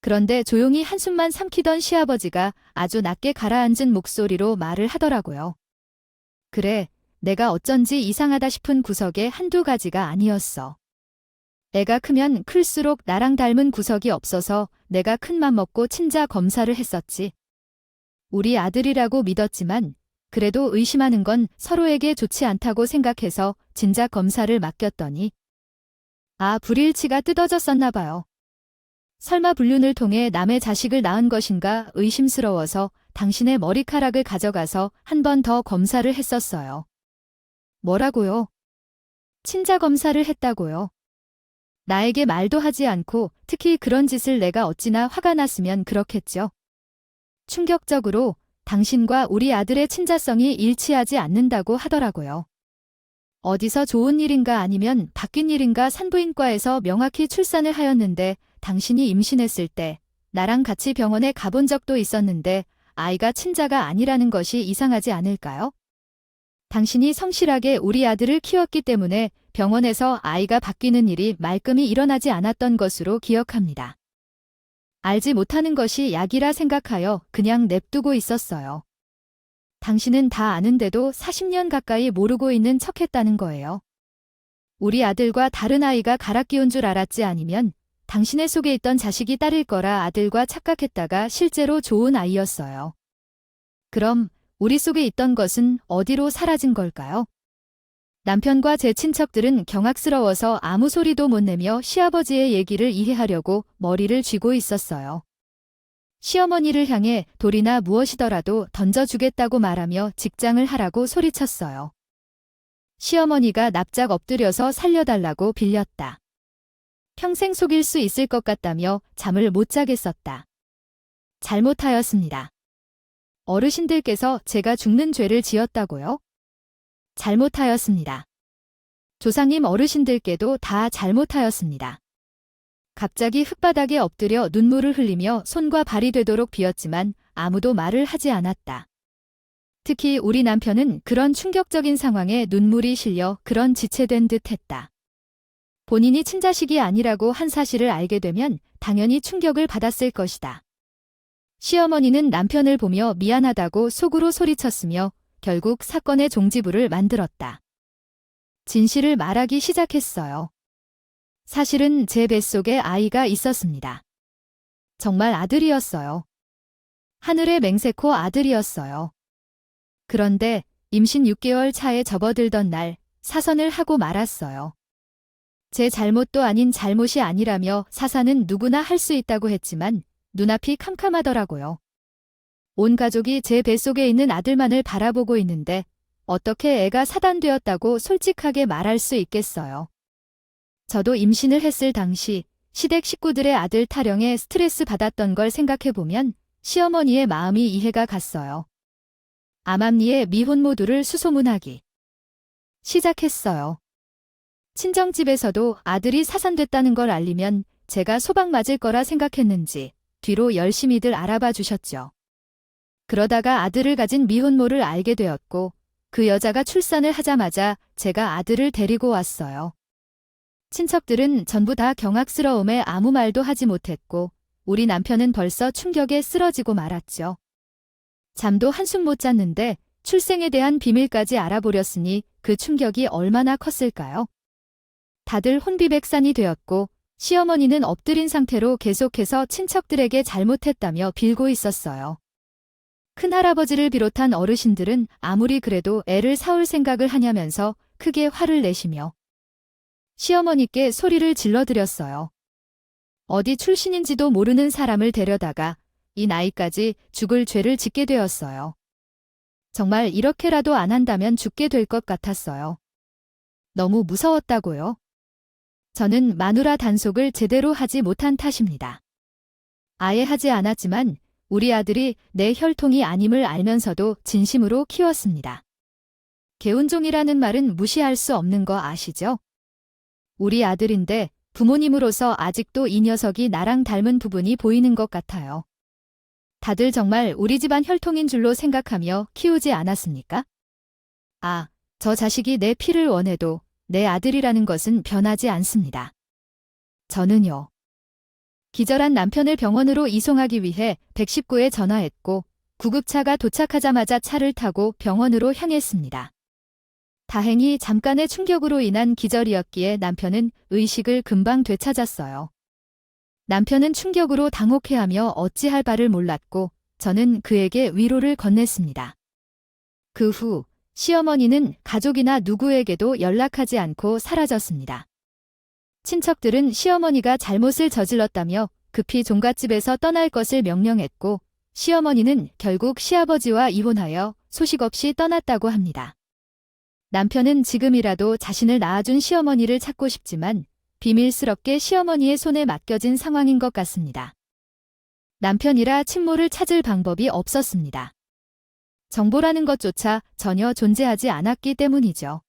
그런데 조용히 한숨만 삼키던 시아버지가 아주 낮게 가라앉은 목소리로 말을 하더라고요. 그래, 내가 어쩐지 이상하다 싶은 구석에 한두 가지가 아니었어. 애가 크면 클수록 나랑 닮은 구석이 없어서 내가 큰맘 먹고 친자 검사를 했었지. 우리 아들이라고 믿었지만 그래도 의심하는 건 서로에게 좋지 않다고 생각해서 진작 검사를 맡겼더니 불일치가 뜯어졌었나 봐요. 설마 불륜을 통해 남의 자식을 낳은 것인가 의심스러워서 당신의 머리카락을 가져가서 한 번 더 검사를 했었어요. 뭐라고요? 친자 검사를 했다고요. 나에게 말도 하지 않고 특히 그런 짓을 내가 어찌나 화가 났으면 그렇겠죠. 충격적으로 당신과 우리 아들의 친자성이 일치하지 않는다고 하더라고요. 어디서 좋은 일인가 아니면 바뀐 일인가 산부인과에서 명확히 출산을 하였는데 당신이 임신했을 때 나랑 같이 병원에 가본 적도 있었는데 아이가 친자가 아니라는 것이 이상하지 않을까요? 당신이 성실하게 우리 아들을 키웠기 때문에 병원에서 아이가 바뀌는 일이 말끔히 일어나지 않았던 것으로 기억합니다. 알지 못하는 것이 약이라 생각하여 그냥 냅두고 있었어요. 당신은 다 아는데도 40년 가까이 모르고 있는 척했다는 거예요. 우리 아들과 다른 아이가 갈아 끼운 줄 알았지 아니면 당신의 속에 있던 자식이 딸일 거라 아들과 착각했다가 실제로 좋은 아이였어요. 그럼 우리 속에 있던 것은 어디로 사라진 걸까요? 남편과 제 친척들은 경악스러워서 아무 소리도 못 내며 시아버지의 얘기를 이해하려고 머리를 쥐고 있었어요. 시어머니를 향해 돌이나 무엇이더라도 던져주겠다고 말하며 직장을 하라고 소리쳤어요. 시어머니가 납작 엎드려서 살려달라고 빌렸다. 평생 속일 수 있을 것 같다며 잠을 못 자겠었다. 잘못하였습니다. 어르신들께서 제가 죽는 죄를 지었다고요? 잘못하였습니다. 조상님 어르신들께도 다 잘못하였습니다. 갑자기 흙바닥에 엎드려 눈물을 흘리며 손과 발이 되도록 비었지만 아무도 말을 하지 않았다. 특히 우리 남편은 그런 충격적인 상황에 눈물이 실려 그런 지체된 듯 했다. 본인이 친자식이 아니라고 한 사실을 알게 되면 당연히 충격을 받았을 것이다. 시어머니는 남편을 보며 미안하다고 속으로 소리쳤으며 결국 사건의 종지부를 만들었다. 진실을 말하기 시작했어요. 사실은 제 뱃속에 아이가 있었습니다. 정말 아들이었어요. 하늘의 맹세코 아들이었어요. 그런데 임신 6개월 차에 접어들던 날 사선을 하고 말았어요. 제 잘못도 아닌 잘못이 아니라며 사산은 누구나 할 수 있다고 했지만 눈앞이 캄캄하더라고요. 온 가족이 제 뱃속에 있는 아들만을 바라보고 있는데 어떻게 애가 사단되었다고 솔직하게 말할 수 있겠어요. 저도 임신을 했을 당시 시댁 식구들의 아들 타령에 스트레스 받았던 걸 생각해보면 시어머니의 마음이 이해가 갔어요. 암암리에 미혼 모두를 수소문하기 시작했어요. 친정집에서도 아들이 사산됐다는 걸 알리면 제가 소박 맞을 거라 생각했는지 뒤로 열심히들 알아봐 주셨죠. 그러다가 아들을 가진 미혼모를 알게 되었고 그 여자가 출산을 하자마자 제가 아들을 데리고 왔어요. 친척들은 전부 다 경악스러움에 아무 말도 하지 못했고 우리 남편은 벌써 충격에 쓰러지고 말았죠. 잠도 한숨 못 잤는데 출생에 대한 비밀까지 알아보렸으니 그 충격이 얼마나 컸을까요? 다들 혼비백산이 되었고 시어머니는 엎드린 상태로 계속해서 친척들에게 잘못했다며 빌고 있었어요. 큰할아버지를 비롯한 어르신들은 아무리 그래도 애를 사올 생각을 하냐면서 크게 화를 내시며 시어머니께 소리를 질러드렸어요. 어디 출신인지도 모르는 사람을 데려다가 이 나이까지 죽을 죄를 짓게 되었어요. 정말 이렇게라도 안 한다면 죽게 될 것 같았어요. 너무 무서웠다고요. 저는 마누라 단속을 제대로 하지 못한 탓입니다. 아예 하지 않았지만 우리 아들이 내 혈통이 아님을 알면서도 진심으로 키웠습니다. 개운종이라는 말은 무시할 수 없는 거 아시죠? 우리 아들인데 부모님으로서 아직도 이 녀석이 나랑 닮은 부분이 보이는 것 같아요. 다들 정말 우리 집안 혈통인 줄로 생각하며 키우지 않았습니까? 아, 저 자식이 내 피를 원해도 내 아들이라는 것은 변하지 않습니다. 저는요. 기절한 남편을 병원으로 이송하기 위해 119에 전화했고 구급차가 도착하자마자 차를 타고 병원으로 향했습니다. 다행히 잠깐의 충격으로 인한 기절이었기에 남편은 의식을 금방 되찾았어요. 남편은 충격으로 당혹해하며 어찌할 바를 몰랐고 저는 그에게 위로를 건넸습니다. 그 후 시어머니는 가족이나 누구에게도 연락하지 않고 사라졌습니다. 친척들은 시어머니가 잘못을 저질렀다며 급히 종갓집에서 떠날 것을 명령했고 시어머니는 결국 시아버지와 이혼하여 소식 없이 떠났다고 합니다. 남편은 지금이라도 자신을 낳아준 시어머니를 찾고 싶지만 비밀스럽게 시어머니의 손에 맡겨진 상황인 것 같습니다. 남편이라 친모를 찾을 방법이 없었습니다. 정보라는 것조차 전혀 존재하지 않았기 때문이죠.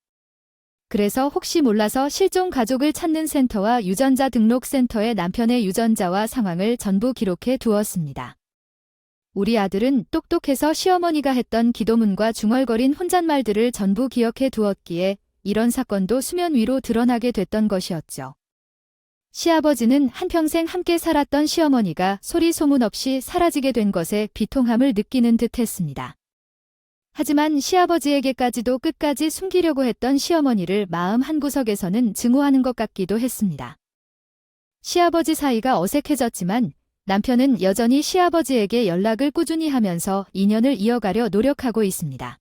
그래서 혹시 몰라서 실종 가족을 찾는 센터와 유전자 등록 센터에 남편의 유전자와 상황을 전부 기록해 두었습니다. 우리 아들은 똑똑해서 시어머니가 했던 기도문과 중얼거린 혼잣말들을 전부 기억해 두었기에 이런 사건도 수면 위로 드러나게 됐던 것이었죠. 시아버지는 한평생 함께 살았던 시어머니가 소리 소문 없이 사라지게 된 것에 비통함을 느끼는 듯 했습니다. 하지만 시아버지에게까지도 끝까지 숨기려고 했던 시어머니를 마음 한구석에서는 증오하는 것 같기도 했습니다. 시아버지 사이가 어색해졌지만 남편은 여전히 시아버지에게 연락을 꾸준히 하면서 인연을 이어가려 노력하고 있습니다.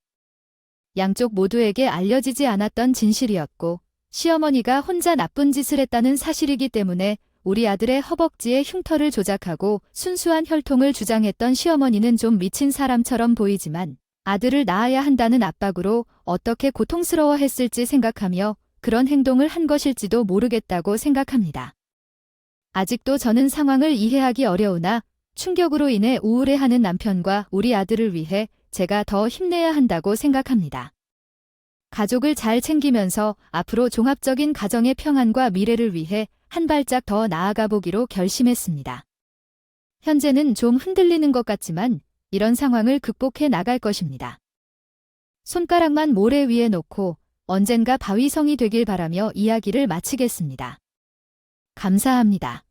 양쪽 모두에게 알려지지 않았던 진실이었고 시어머니가 혼자 나쁜 짓을 했다는 사실이기 때문에 우리 아들의 허벅지에 흉터를 조작하고 순수한 혈통을 주장했던 시어머니는 좀 미친 사람처럼 보이지만 아들을 낳아야 한다는 압박으로 어떻게 고통스러워했을지 생각하며 그런 행동을 한 것일지도 모르겠다고 생각합니다. 아직도 저는 상황을 이해하기 어려우나 충격으로 인해 우울해하는 남편과 우리 아들을 위해 제가 더 힘내야 한다고 생각합니다. 가족을 잘 챙기면서 앞으로 종합적인 가정의 평안과 미래를 위해 한 발짝 더 나아가 보기로 결심했습니다. 현재는 좀 흔들리는 것 같지만 이런 상황을 극복해 나갈 것입니다. 손가락만 모래 위에 놓고 언젠가 바위성이 되길 바라며 이야기를 마치겠습니다. 감사합니다.